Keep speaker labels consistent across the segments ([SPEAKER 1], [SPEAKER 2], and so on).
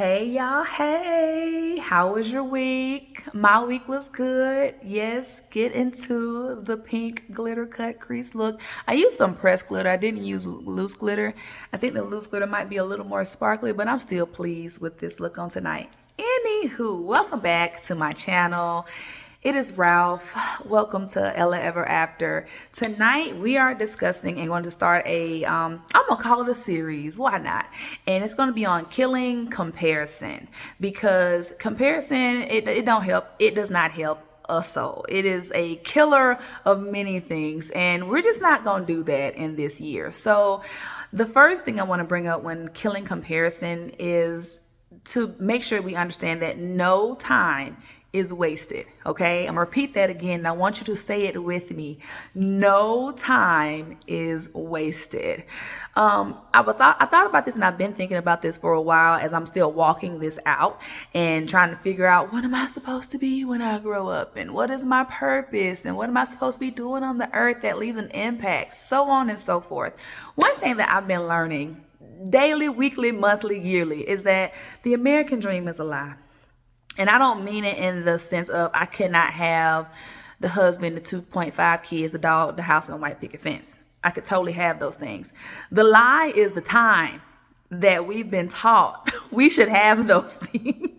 [SPEAKER 1] Hey y'all, hey, how was your week? My week was good. Yes, get into the pink glitter cut crease look. I used some pressed glitter, I didn't use loose glitter. I think the loose glitter might be a little more sparkly, but I'm still pleased with this look on tonight. Anywho, welcome back to my channel. It is Ralph. Welcome to Ella Ever After. Tonight we are discussing and going to start I'm gonna call it a series. Why not? And it's going to be on killing comparison, because comparison it don't help. It does not help a soul. It is a killer of many things, and we're just not gonna do that in this year. So the first thing I want to bring up when killing comparison is to make sure we understand that no time is wasted. Okay, I'm gonna repeat that again, and I want you to say it with me. No time is wasted. I thought about this, and I've been thinking about this for a while as I'm still walking this out and trying to figure out, what am I supposed to be when I grow up, and what is my purpose, and what am I supposed to be doing on the earth that leaves an impact, so on and so forth. One thing that I've been learning daily, weekly, monthly, yearly is that the American dream is a lie. And I don't mean it in the sense of I cannot have the husband, the 2.5 kids, the dog, the house, and a white picket fence. I could totally have those things. The lie is the time that we've been taught we should have those things.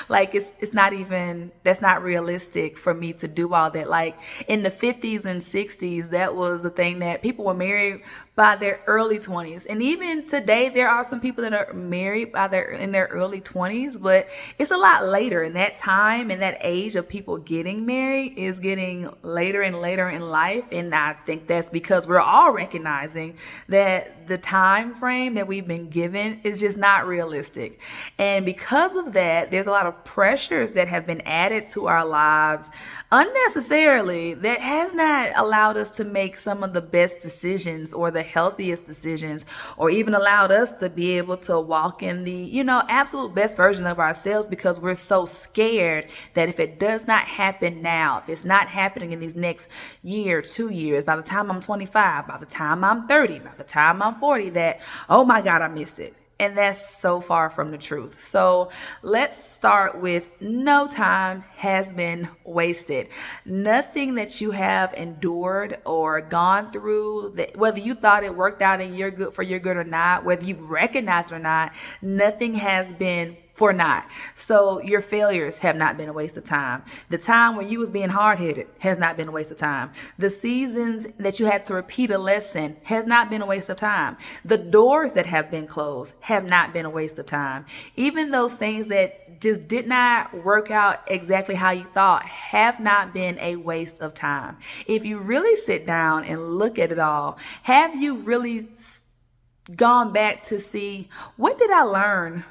[SPEAKER 1] Like it's not even, that's not realistic for me to do all that. Like in the 50s and 60s, that was the thing, that people were married by their early 20s. And even today, there are some people that are married by their early 20s, but it's a lot later. In that time and that age of people getting married is getting later and later in life. And I think that's because we're all recognizing that the time frame that we've been given is just not realistic. And because of that, there's a lot of pressures that have been added to our lives unnecessarily that has not allowed us to make some of the best decisions or the healthiest decisions, or even allowed us to be able to walk in the, absolute best version of ourselves, because we're so scared that if it does not happen now, if it's not happening in these next year, 2 years, by the time I'm 25, by the time I'm 30, by the time I'm 40, that, oh my God, I missed it. And that's so far from the truth. So let's start with, no time has been wasted. Nothing that you have endured or gone through, that whether you thought it worked out in your good, for your good or not, whether you've recognized or not, nothing has been for naught. So your failures have not been a waste of time. The time when you was being hard-headed has not been a waste of time. The seasons that you had to repeat a lesson has not been a waste of time. The doors that have been closed have not been a waste of time. Even those things that just did not work out exactly how you thought have not been a waste of time. If you really sit down and look at it all, have you really gone back to see, what did I learn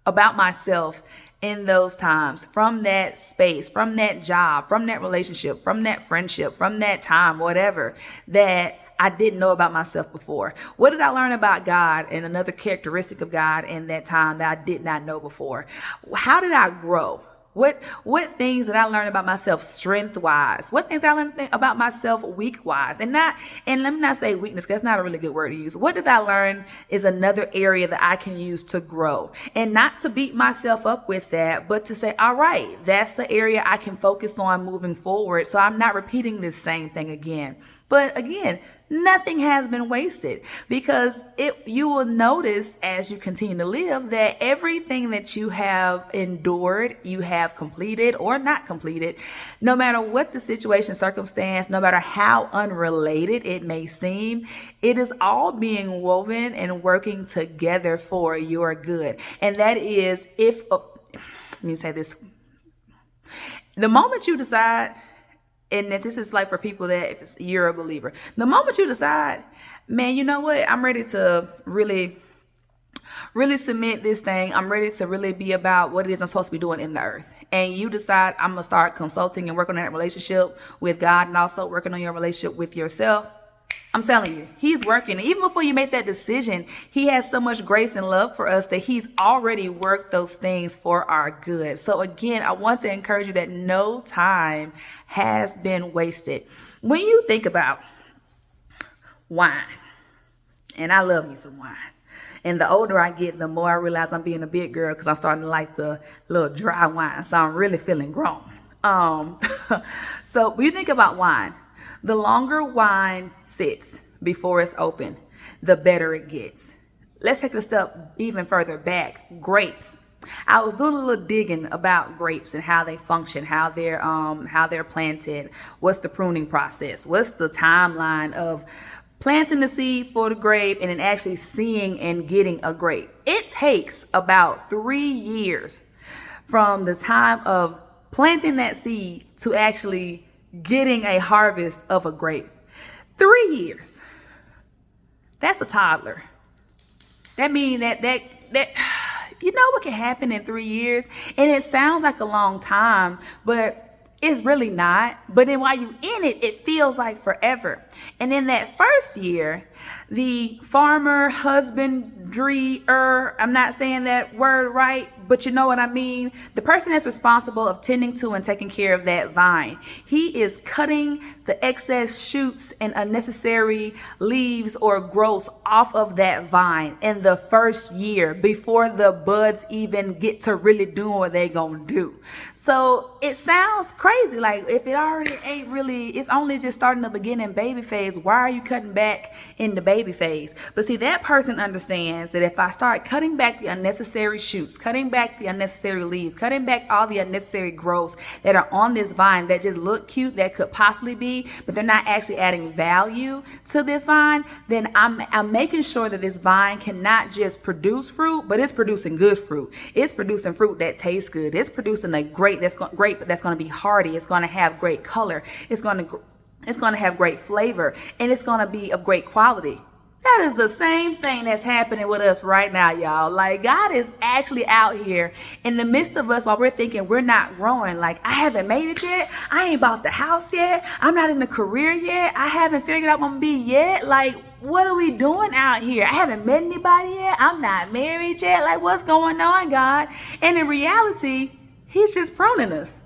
[SPEAKER 1] about myself in those times, from that space, from that job, from that relationship, from that friendship, from that time, whatever, that I didn't know about myself before? What did I learn about God and another characteristic of God in that time that I did not know before? How did I grow? What things did I learn about myself strength wise? What things did I learn about myself weak wise? And let me not say weakness, because that's not a really good word to use. What did I learn is another area that I can use to grow, and not to beat myself up with that, but to say, all right, that's the area I can focus on moving forward, so I'm not repeating this same thing again. But again, nothing has been wasted, because you will notice as you continue to live that everything that you have endured, you have completed or not completed, no matter what the situation, circumstance, no matter how unrelated it may seem, it is all being woven and working together for your good. And that is, let me say this, the moment you decide, and if this is like for people that if you're a believer, the moment you decide, man, you know what, I'm ready to really submit this thing. I'm ready to really be about what it is I'm supposed to be doing in the earth. And you decide, I'm going to start consulting and working on that relationship with God, and also working on your relationship with yourself. I'm telling you, he's working. Even before you make that decision, he has so much grace and love for us that he's already worked those things for our good. So again, I want to encourage you that no time has been wasted. When you think about wine, and I love me some wine, And the older I get, the more I realize I'm being a big girl because I'm starting to like the little dry wine. So I'm really feeling grown. So when you think about wine, the longer wine sits before it's open, the better it gets. Let's take it a step even further back. Grapes. I was doing a little digging about grapes and how they function, how they're planted, what's the pruning process, what's the timeline of planting the seed for the grape and then actually seeing and getting a grape. It takes about 3 years from the time of planting that seed to actually getting a harvest of a grape. 3 years. That's a toddler. That means that you know what can happen in 3 years? And it sounds like a long time, but it's really not. But then while you're in it, it feels like forever. And in that first year, the farmer, husbandry-er, I'm not saying that word right, but you know what I mean. The person that's responsible of tending to and taking care of that vine, he is cutting the excess shoots and unnecessary leaves or growths off of that vine in the first year before the buds even get to really doing what they gonna do. So it sounds crazy, like if it already ain't really, it's only just starting the beginning baby phase, why are you cutting back in the baby phase? But see, that person understands that if I start cutting back the unnecessary shoots, cutting back the unnecessary leaves, cutting back all the unnecessary growths that are on this vine that just look cute, that could possibly be, but they're not actually adding value to this vine, then I'm making sure that this vine can not just produce fruit, but it's producing good fruit. It's producing fruit that tastes good. It's producing a grape that's going to be hearty. It's going to have great color. It's going to have great flavor, and it's going to be of great quality. That is the same thing that's happening with us right now, y'all. Like, God is actually out here in the midst of us while we're thinking we're not growing. Like, I haven't made it yet. I ain't bought the house yet. I'm not in the career yet. I haven't figured out what I'm gonna be yet. Like, what are we doing out here? I haven't met anybody yet. I'm not married yet. Like, what's going on, God? And in reality, He's just pruning us.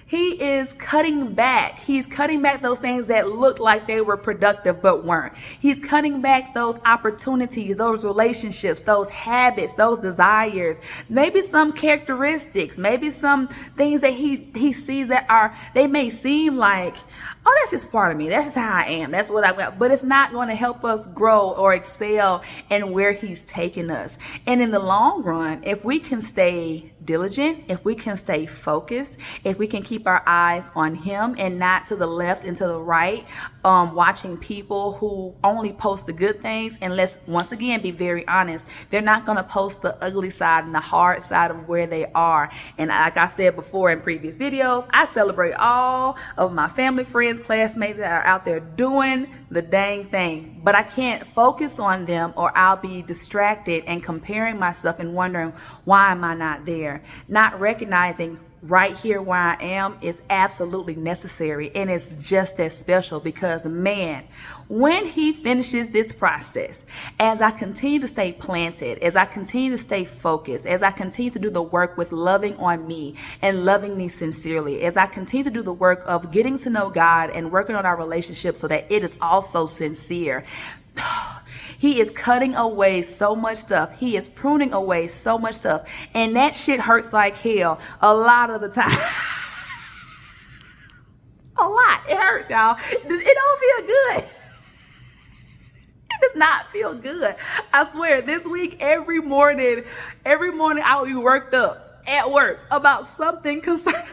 [SPEAKER 1] He is cutting back. He's cutting back those things that look like they were productive but weren't. He's cutting back those opportunities, those relationships, those habits, those desires, maybe some characteristics, maybe some things that he sees that they may seem like, oh, that's just part of me. That's just how I am. That's what I've got. But it's not going to help us grow or excel in where He's taking us. And in the long run, if we can stay diligent, if we can stay focused, if we can keep our eyes on Him and not to the left and to the right, watching people who only post the good things, and let's once again be very honest, they're not going to post the ugly side and the hard side of where they are. And like I said before in previous videos, I celebrate all of my family, friends, classmates that are out there doing the dang thing, but I can't focus on them or I'll be distracted and comparing myself and wondering, why am I not there? Not recognizing right here where I am is absolutely necessary, and it's just as special because, man, when He finishes this process, as I continue to stay planted, as I continue to stay focused, as I continue to do the work with loving on me and loving me sincerely, as I continue to do the work of getting to know God and working on our relationship so that it is also sincere, He is cutting away so much stuff. He is pruning away so much stuff. And that shit hurts like hell a lot of the time. A lot. It hurts, y'all. It don't feel good. It does not feel good. I swear, this week, every morning I will be worked up at work about something concerning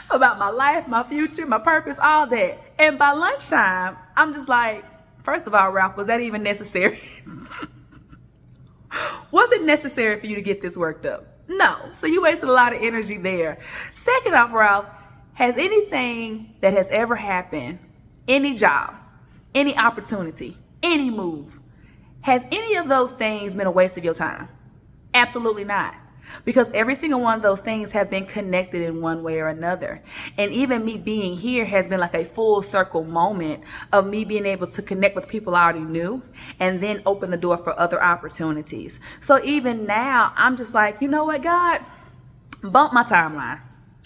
[SPEAKER 1] about my life, my future, my purpose, all that. And by lunchtime, I'm just like, first of all, Ralph, was that even necessary? Was it necessary for you to get this worked up? No. So you wasted a lot of energy there. Second off, Ralph, has anything that has ever happened, any job, any opportunity, any move, has any of those things been a waste of your time? Absolutely not. Because every single one of those things have been connected in one way or another. And even me being here has been like a full circle moment of me being able to connect with people I already knew and then open the door for other opportunities. So even now, I'm just like, you know what, God? Bump my timeline.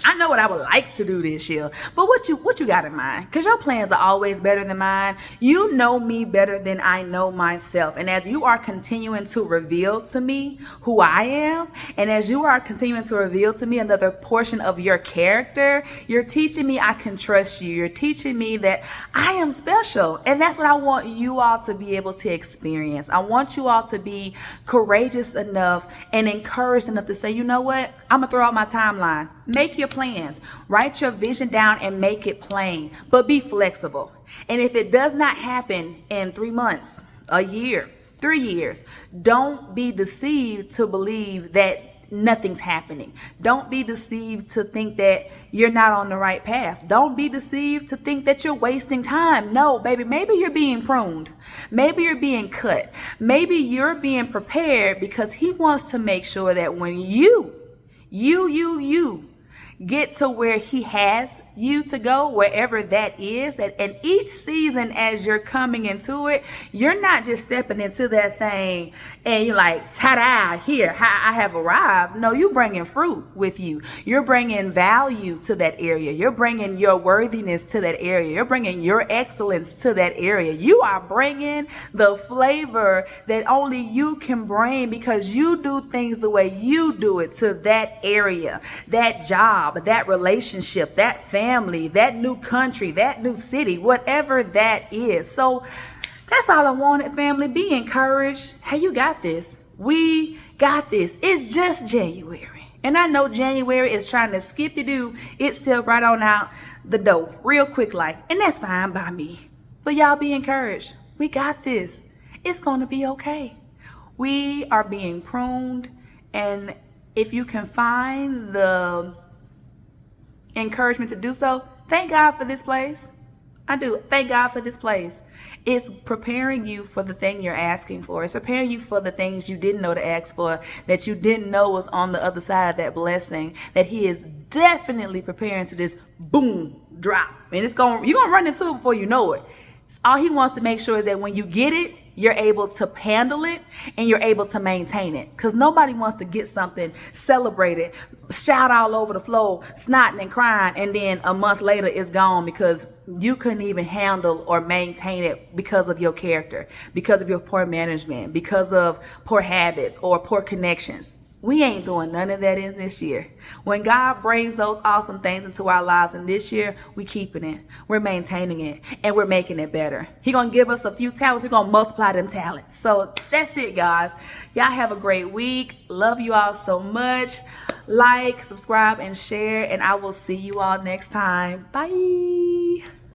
[SPEAKER 1] I know what I would like to do this year, but what you got in mind? Because your plans are always better than mine. You know me better than I know myself. And as you are continuing to reveal to me who I am, and as you are continuing to reveal to me another portion of your character, you're teaching me I can trust you. You're teaching me that I am special. And that's what I want you all to be able to experience. I want you all to be courageous enough and encouraged enough to say, you know what? I'm going to throw out my timeline. Make your plans, write your vision down and make it plain, but be flexible. And if it does not happen in 3 months, a year, 3 years, don't be deceived to believe that nothing's happening. Don't be deceived to think that you're not on the right path. Don't be deceived to think that you're wasting time. No, baby, maybe you're being pruned. Maybe you're being cut. Maybe you're being prepared because he wants to make sure that when you get to where he has you to go, wherever that is, and each season as you're coming into it, you're not just stepping into that thing and you're like, ta-da, here, I have arrived. No, you're bringing fruit with you. You're bringing value to that area. You're bringing your worthiness to that area. You're bringing your excellence to that area. You are bringing the flavor that only you can bring because you do things the way you do it to that area, that job, that relationship, that family, that new country, that new city, whatever that is. So that's all I wanted, family. Be encouraged. Hey, you got this. We got this. It's just January. And I know January is trying to skip to do itself right on out the door real quick like. And that's fine by me. But y'all be encouraged. We got this. It's going to be okay. We are being pruned. And if you can find the encouragement to do so, thank God for this place. I do. Thank God for this place. It's preparing you for the thing you're asking for. It's preparing you for the things you didn't know to ask for, that you didn't know was on the other side of that blessing, that he is definitely preparing to this boom drop. And you're gonna run into it before you know it. All he wants to make sure is that when you get it, you're able to handle it and you're able to maintain it. Because nobody wants to get something, celebrate it, shout all over the floor, snotting and crying, and then a month later it's gone because you couldn't even handle or maintain it because of your character, because of your poor management, because of poor habits or poor connections. We ain't doing none of that in this year. When God brings those awesome things into our lives in this year, we keeping it. We're maintaining it. And we're making it better. He gonna give us a few talents. We're gonna multiply them talents. So that's it, guys. Y'all have a great week. Love you all so much. Like, subscribe, and share. And I will see you all next time. Bye.